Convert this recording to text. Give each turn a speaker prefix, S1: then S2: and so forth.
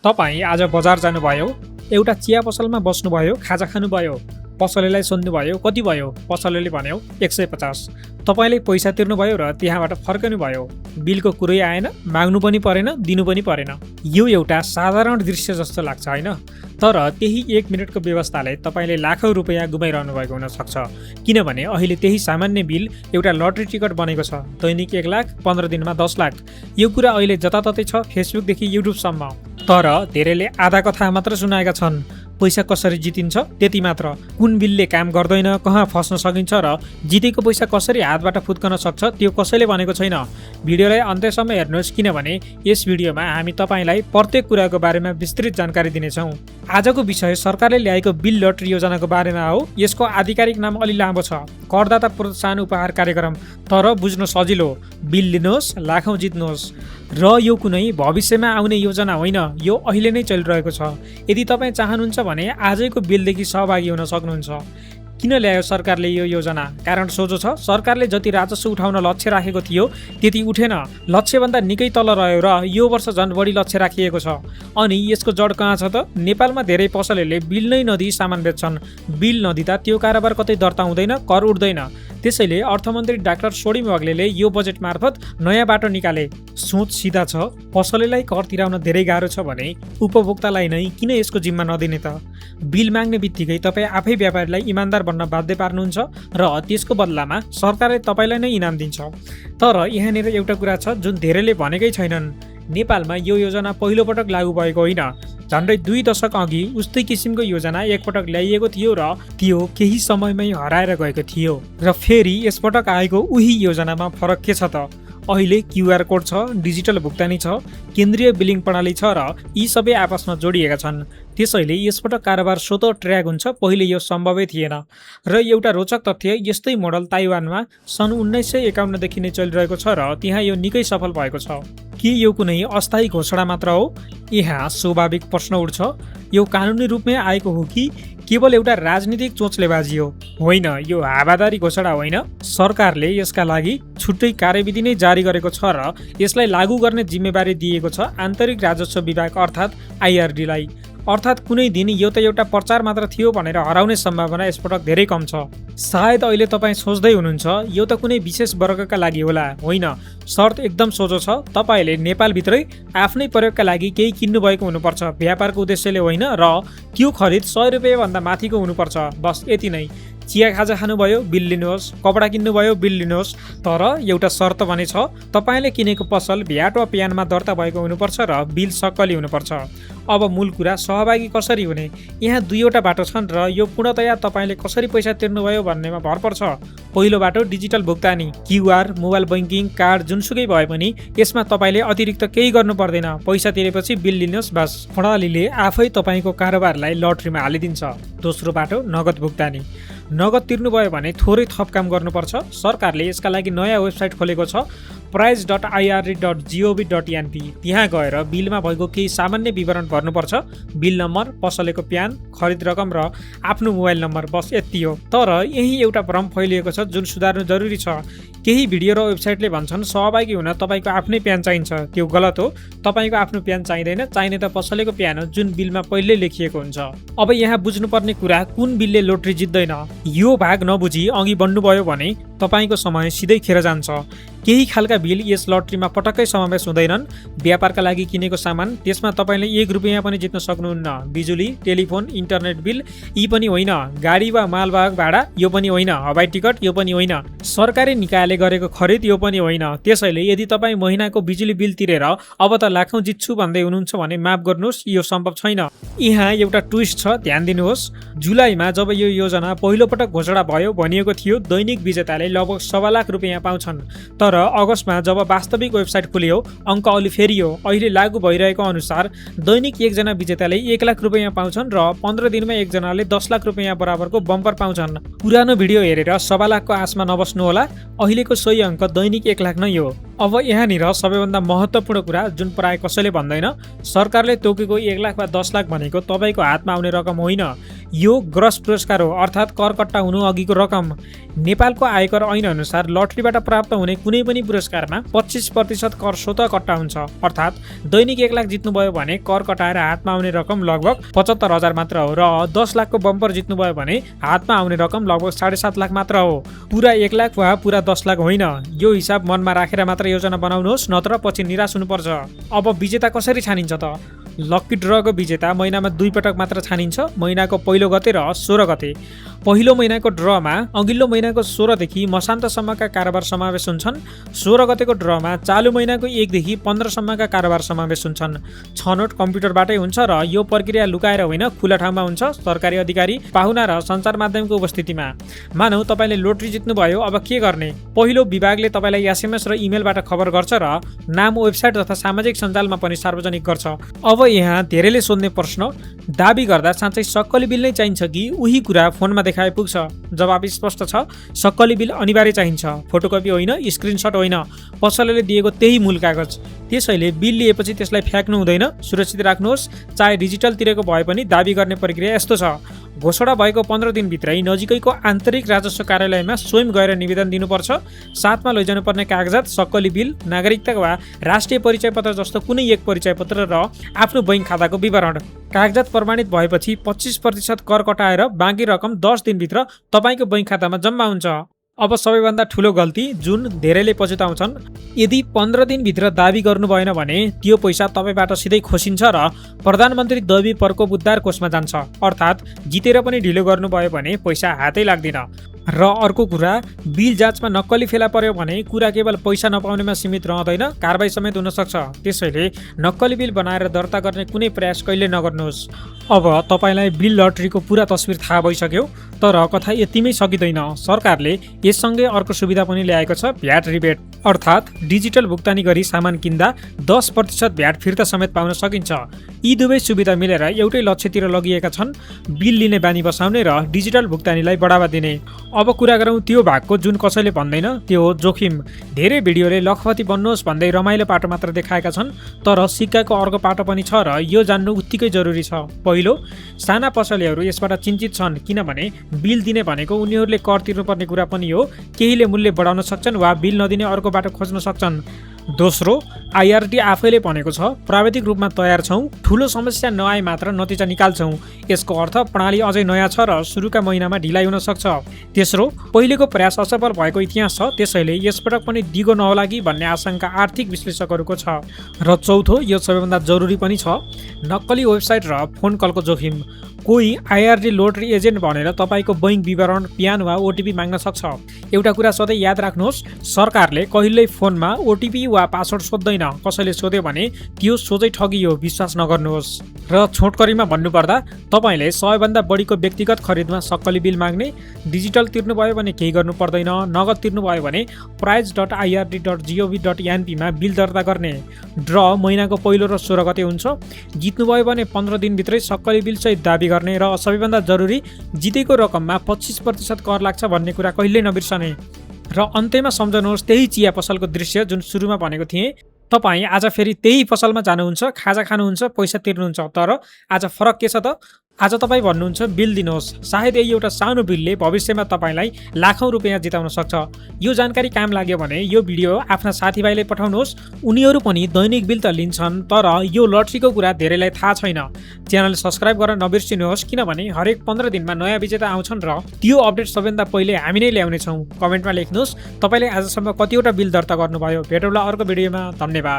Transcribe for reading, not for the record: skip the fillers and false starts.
S1: तपाईँ आज बजार जानुभयो, एउटा चिया पसलमा बस्नुभयो, खाजा खानुभयो, पसलेलाई सोध्नुभयो कति भयो, पसलेले भन्यो 150। तपाईँले पैसा तिर्नुभयो र त्यहाँबाट फर्कनुभयो। बिलको कुरै आएन, माग्नु पनि परेन, दिनु पनि परेन। यो एउटा साधारण दृश्य जस्तो लाग्छ होइन, तर त्यही 1 मिनटको व्यवस्थाले तपाईँले लाखौँ रुपियाँ गुमाइरहनु भएको हुनसक्छ। किनभने अहिले त्यही सामान्य बिल एउटा लटरी टिकट बनेको छ, दैनिक 1 लाख, 15 दिनमा 10 लाख। यो कुरा अहिले जताततै छ, फेसबुकदेखि युट्युबसम्म। तर धेरैले आधा कथा मात्र सुनाएका छन्। पैसा कसरी जितिन्छ त्यति मात्र, कुन बिलले काम गर्दैन, कहाँ फस्न सकिन्छ र जितेको पैसा कसरी हातबाट फुत्कन सक्छ त्यो कसैले भनेको छैन। भिडियोलाई अन्त्यसम्म हेर्नुहोस्, किनभने यस भिडियोमा हामी तपाईँलाई प्रत्येक कुराको बारेमा विस्तृत जानकारी दिनेछौँ। आजको विषय सरकारले ल्याएको बिल लटरी योजनाको बारेमा हो। यसको आधिकारिक नाम अलि लामो छ, करदाता प्रोत्साहन उपहार कार्यक्रम। तर बुझ्न सजिलो, बिल लिनुहोस्, लाखौँ जित्नुहोस्। र यो कुनै भविष्यमा आउने योजना होइन, यो अहिले नै चलिरहेको छ। यदि तपाईँ चाहनुहुन्छ भने आजैको बिलदेखि सहभागी हुन सक्नुहुन्छ। किन ल्यायो सरकारले यो योजना? कारण सोझो छ, सरकारले जति राजस्व उठाउन लक्ष्य राखेको थियो त्यति उठेन, लक्ष्यभन्दा निकै तल रह्यो र यो वर्ष झन् बढी लक्ष्य राखिएको छ। अनि यसको जड कहाँ छ त? नेपालमा धेरै पसलहरूले बिल नै नदिई सामान बेच्छन्। बिल नदिँदा त्यो कारोबार कतै दर्ता हुँदैन, कर उठ्दैन। त्यसैले अर्थमन्त्री डाक्टर सोडिम वाग्लेले यो बजेट मार्फत नयाँ बाटो निकाले। सोच सिधा छ, पसलेलाई कर तिराउन धेरै गाह्रो छ भने उपभोक्तालाई नै किन यसको जिम्मा नदिने त? बिल माग्ने बित्तिकै तपाईँ आफै व्यापारीलाई इमान्दार बन्न बाध्य पार्नुहुन्छ र त्यसको बदलामा सरकारले तपाईँलाई नै इनाम दिन्छ। तर यहाँनिर एउटा कुरा छ जुन धेरैले भनेकै छैनन्। नेपालमा यो योजना पहिलोपटक लागू भएको होइन, झन्डै 2 दशक अघि उस्तै किसिमको योजना एकपटक ल्याइएको थियो र त्यो केही समयमै हराएर गएको थियो। र फेरि यसपटक आएको उही योजनामा फरक के छ त? अहिले क्युआर कोड छ, डिजिटल भुक्तानी छ, केन्द्रीय बिलिङ प्रणाली छ र यी सबै आपसमा जोडिएका छन्। त्यसैले यसपटक कारोबार स्वतः ट्र्याक हुन्छ, पहिले यो सम्भवै थिएन। र एउटा रोचक तथ्य, यस्तै मोडल ताइवानमा सन् 1951 देखि नै चलिरहेको छ र त्यहाँ यो निकै सफल भएको छ। के यो कुनै अस्थायी घोषणा मात्र हो? यहाँ स्वाभाविक प्रश्न उठ्छ, यो कानुनी रूपमै आएको हो कि केवल एउटा राजनीतिक चोचले बाजी हो? होइन, यो हावादारी घोषणा होइन। सरकारले यसका लागि छुट्टै कार्यविधि नै जारी गरेको छ र यसलाई लागू गर्ने जिम्मेवारी दिएको छ आन्तरिक राजस्व विभाग अर्थात् आइआरडीलाई। अर्थात् कुनै दिन यो त एउटा प्रचार मात्र थियो भनेर हराउने सम्भावना यसपटक धेरै कम छ। सायद अहिले तपाईँ सोच्दै हुनुहुन्छ यो त कुनै विशेष वर्गका लागि होला। होइन, शर्त एकदम सोझो छ, तपाईँले नेपालभित्रै आफ्नै प्रयोगका लागि केही किन्नुभएको हुनुपर्छ, व्यापारको उद्देश्यले होइन, र त्यो खरिद 100 रुपियाँभन्दा माथिको हुनुपर्छ। बस यति नै। चिया खाजा खानुभयो, बिल लिनुहोस्, कपडा किन्नुभयो, बिल लिनुहोस्। तर एउटा शर्त भने छ, तपाईँले किनेको पसल भ्याट वा प्यानमा दर्ता भएको हुनुपर्छ र बिल सक्कली हुनुपर्छ। अब मूल कुरा, सहभागी कसरी हुने? यहाँ 2वटा बाटो छन् र यो पूर्णतया तपाईँले कसरी पैसा तिर्नुभयो भन्नेमा भर पर्छ। पहिलो बाटो डिजिटल भुक्तानी, क्युआर, मोबाइल बैंकिङ, कार्ड जुनसुकै भए पनि यसमा तपाईँले अतिरिक्त केही गर्नु पर्दैन। पैसा तिरेपछि बिल लिनुहोस्, बस। प्रणालीले आफै तपाईँको कारोबारलाई लटरीमा हालिदिन्छ। दोस्रो बाटो नगद भुक्तानी। नगद तिर्नुभयो भने थोरै थप काम गर्नुपर्छ। सरकारले यसका लागि नयाँ वेबसाइट खोलेको छ, price.ird.gov.np। त्यहाँ गएर बिलमा भएको केही सामान्य विवरण भर्नुपर्छ, बिल नम्बर, पसलेको प्यान, खरिद रकम र आफ्नो मोबाइल नम्बर, बस यति हो। तर यही एउटा भ्रम फैलिएको छ जुन सुधार्नु जरुरी छ। केही भिडियो र वेबसाइटले भन्छन् सहभागी हुन तपाईँको आफ्नै प्यान चाहिन्छ। त्यो गलत हो, तपाईँको आफ्नो प्यान चाहिँदैन, चाहिने त पसलेको प्यान हो जुन बिलमा पहिल्यै लेखिएको हुन्छ। अब यहाँ बुझ्नुपर्ने कुरा, कुन बिलले लोटरी जित्दैन? यो भाग नबुझी अघि बढ्नुभयो भने तपाईँको समय सिधै खेर जान्छ। केही खालका बिल यस लटरीमा पटक्कै समावेश हुँदैनन्। व्यापारका लागि किनेको सामान, त्यसमा तपाईँले 1 रुपियाँ पनि जित्न सक्नुहुन्न। बिजुली, टेलिफोन, इन्टरनेट बिल, यी पनि होइन। गाडी वा मालवाहक भाडा, यो पनि होइन। हवाई टिकट, यो पनि होइन। सरकारी निकायले गरेको खरिद, यो पनि होइन। त्यसैले यदि तपाईँ महिनाको बिजुली बिल तिरेर अब त लाखौँ जित्छु भन्दै हुनुहुन्छ भने माफ गर्नुहोस्, यो सम्भव छैन। यहाँ एउटा ट्विस्ट छ, ध्यान दिनुहोस्। जुलाईमा जब यो योजना पहिलोपटक घोषणा भयो भनिएको थियो दैनिक विजेताले लगभग 1.25 लाख रुपियाँ पाउँछन्। तर अगस्तमा जब वास्तविक वेबसाइट खुल्यो, अङ्क अलि फेरियो। अहिले लागू भइरहेको अनुसार दैनिक एकजना विजेताले 1 लाख रुपियाँ पाउँछन् र 15 दिनमा एकजनाले 10 लाख रुपियाँ बराबरको बम्पर पाउँछन्। पुरानो भिडियो हेरेर 1.25 लाखको आशमा नबस्नुहोला, अहिलेको सही अङ्क दैनिक 1 लाख नै हो। अब यहाँनिर सबैभन्दा महत्त्वपूर्ण कुरा जुन प्राय कसैले भन्दैन, सरकारले तोकेको 1 लाख वा 10 लाख भनेको तपाईँको हातमा आउने रकम होइन। यो ग्रस पुरस्कार हो, अर्थात् करकट्टा हुनु अघिको रकम। नेपालको आयकर ऐन अनुसार लटरीबाट प्राप्त हुने कुनै पनि पुरस्कारमा 25% कर स्वतः कट्टा हुन्छ। अर्थात् दैनिक 1 लाख जित्नुभयो भने कर कटाएर हातमा आउने रकम लगभग 75,000 मात्र हो र 10 लाखको बम्पर जित्नुभयो भने हातमा आउने रकम लगभग 7.5 लाख मात्र हो। पुरा 1 लाख वा पुरा 10 लाख होइन। यो हिसाब मनमा राखेर मात्र योजना बनाउनुहोस्, नत्र पछि निराश हुनुपर्छ। अब विजेता कसरी छानिन्छ त? लक्की ड्रको विजेता महिनामा 2 पटक मात्र छानिन्छ, महिनाको पहिलो गते र 16 गते। पहिलो महिनाको ड्रमा अघिल्लो महिनाको 16 देखि मसान्तसम्मका कारोबार समावेश हुन्छन्। 16 गतेको ड्रमा चालु महिनाको 1 देखि 15 सम्मका कारोबार समावेश हुन्छन्। छनौट कम्प्युटरबाटै हुन्छ र यो प्रक्रिया लुकाएर होइन, खुला ठाउँमा हुन्छ, सरकारी अधिकारी, पाहुना र सञ्चार माध्यमको उपस्थितिमा। मानौ तपाईले लोटरी जित्नुभयो, अब के गर्ने? पहिलो विभागले तपाईलाई एसएमएस र इमेलबाट खबर गर्छ र नाम वेबसाइट तथा सामाजिक सञ्जालमा पनि सार्वजनिक गर्छ। अब यहाँ धेरैले सोध्ने प्रश्न, दाबी गर्दा साँच्चै सक्कली बिल नै चाहिन्छ कि उही कुरा फोनमा देखाए पुग्छ? जवाब स्पष्ट छ, सक्कली बिल अनिवार्य चाहिन्छ, फोटोकपी होइन, स्क्रिनसट होइन, पसलले दिएको त्यही मूल कागज। त्यसैले बिल लिएपछि त्यसलाई फ्याक्नु हुँदैन, सुरक्षित राख्नुहोस्। चाहे डिजिटलतिरको भए पनि दाबी गर्ने प्रक्रिया यस्तो छ। घोषणा भएको 15 दिनभित्रै नजिकैको आन्तरिक राजस्व कार्यालयमा स्वयं गएर निवेदन दिनुपर्छ। साथमा लैजानुपर्ने कागजात सक्कली बिल, नागरिकता वा राष्ट्रिय परिचय पत्र जस्तो कुनै एक परिचय पत्र र आफ्नो बैंक खाताको विवरण। कागजात प्रमाणित भएपछि 25% कर कटाएर बाँकी रकम 10 दिनभित्र तपाईँको बैंक खातामा जम्मा हुन्छ। अब सबैभन्दा ठुलो गल्ती जुन धेरैले पछुताउँछन्, यदि 15 दिनभित्र दाबी गर्नु भएन भने त्यो पैसा तपाईँबाट सिधै खोसिन्छ र प्रधानमन्त्री दैवी प्रकोप उद्धार कोषमा जान्छ। अर्थात् जितेर पनि ढिलो गर्नुभयो भने पैसा हातै लाग्दैन। र अर्को कुरा, बिल जाँचमा नक्कली फेला पर्यो भने कुरा केवल पैसा नपाउनेमा सीमित रहँदैन, कारबाही समेत हुन सक्छ। त्यसैले नक्कली बिल बनाएर दर्ता गर्ने कुनै प्रयास कहिले नगर्नुहोस्। अब तपाईँलाई बिल लटरीको पुरा तस्बिर थाहा भइसक्यो, तर कथा यतिमै सकिँदैन। सरकारले यससँगै अर्को सुविधा पनि ल्याएको छ, भ्याट रिबेट। अर्थात् डिजिटल भुक्तानी गरी सामान किन्दा 10% भ्याट फिर्ता समेत पाउन सकिन्छ। यी दुवै सुविधा मिलेर एउटै लक्ष्यतिर लगिएका छन्, बिल लिने बानी बसाउने र डिजिटल भुक्तानीलाई बढावा दिने। अब कुरा गरौँ त्यो भागको जुन कसैले भन्दैन, त्यो हो जोखिम। धेरै भिडियोले लखपति बन्नुहोस् भन्दै रमाइलो पाटो मात्र देखाएका छन्, तर सिक्काको अर्को पाटो पनि छ र यो जान्नु उत्तिकै जरुरी छ। पहिलो, साना पसलेहरू यसबाट चिन्तित छन्, किनभने बिल दिने भनेको उनीहरूले कर तिर्नुपर्ने कुरा पनि हो। केहीले मूल्य बढाउन सक्छन् वा बिल नदिने अर्को बाटो खोज्न सक्छन्। दोस्रो, आइआरडी आफैले भनेको छ प्राविधिक रूपमा तयार छौँ, ठुलो समस्या नआए मात्र नतिजा निकाल्छौँ। यसको अर्थ प्रणाली अझै नयाँ छ र सुरुका महिनामा ढिलाइ हुन सक्छ। तेस्रो, पहिलेको प्रयास असफल भएको इतिहास छ, त्यसैले यसपटक पनि दिगो नहोला कि भन्ने आशंका आर्थिक विश्लेषकहरूको छ। र चौथो, यो सबैभन्दा जरुरी पनि छ, नक्कली वेबसाइट र फोन कलको जोखिम। कोही आइआरडी लोटरी एजेन्ट भनेर तपाईँको बैंक विवरण, प्यान वा ओटिपी माग्न सक्छ। एउटा कुरा सधैँ याद राख्नुहोस्, सरकारले कहिल्यै फोनमा ओटिपी वा पासवर्ड सोध्दैन। कसैले सोध्यो भने त्यो सोझै ठगी हो, विश्वास नगर्नुहोस्। र छोटकरीमा भन्नुपर्दा तपाईँले सबैभन्दा बढीको व्यक्तिगत खरिदमा सक्कली बिल माग्ने, डिजिटल तिर्नुभयो भने केही गर्नु पर्दैन, नगद तिर्नुभयो भने prize.ird.gov.np मा बिल दर्ता गर्ने। ड्र महिनाको पहिलो र 16 गते हुन्छ। जित्नुभयो भने 15 दिनभित्रै सक्कली बिल सहित दाबी गर्ने र सबैभन्दा जरुरी, जितेको रकममा 25% कर लाग्छ भन्ने कुरा कहिल्यै नबिर्सने। र अन्त्यमा सम्झनुहोस् त्यही चिया पसलको दृश्य जुन सुरुमा भनेको थिएँ। तपाईँ आज फेरि त्यही पसलमा जानुहुन्छ, खाजा खानुहुन्छ, पैसा तिर्नुहुन्छ, तर आज फरक के छ त? आज तपाईँ भन्नुहुन्छ बिल दिनुहोस्। सायद यही एउटा सानो बिलले भविष्यमा तपाईँलाई लाखौँ रुपियाँ जिताउन सक्छ। यो जानकारी काम लाग्यो भने यो भिडियो आफ्ना साथीभाइलाई पठाउनुहोस्। उनीहरू पनि दैनिक बिल त लिन्छन्, तर यो लटरीको कुरा धेरैलाई थाहा छैन। च्यानल सब्सक्राइब गर्न नबिर्सिनुहोस्, किनभने हरेक 15 दिनमा नयाँ विजेता आउँछन् र त्यो अपडेट सबैभन्दा पहिले हामी नै ल्याउनेछौँ। कमेन्टमा लेख्नुहोस् तपाईँले आजसम्म कतिवटा बिल दर्ता गर्नुभयो। भेटौँला अर्को भिडियोमा। धन्यवाद।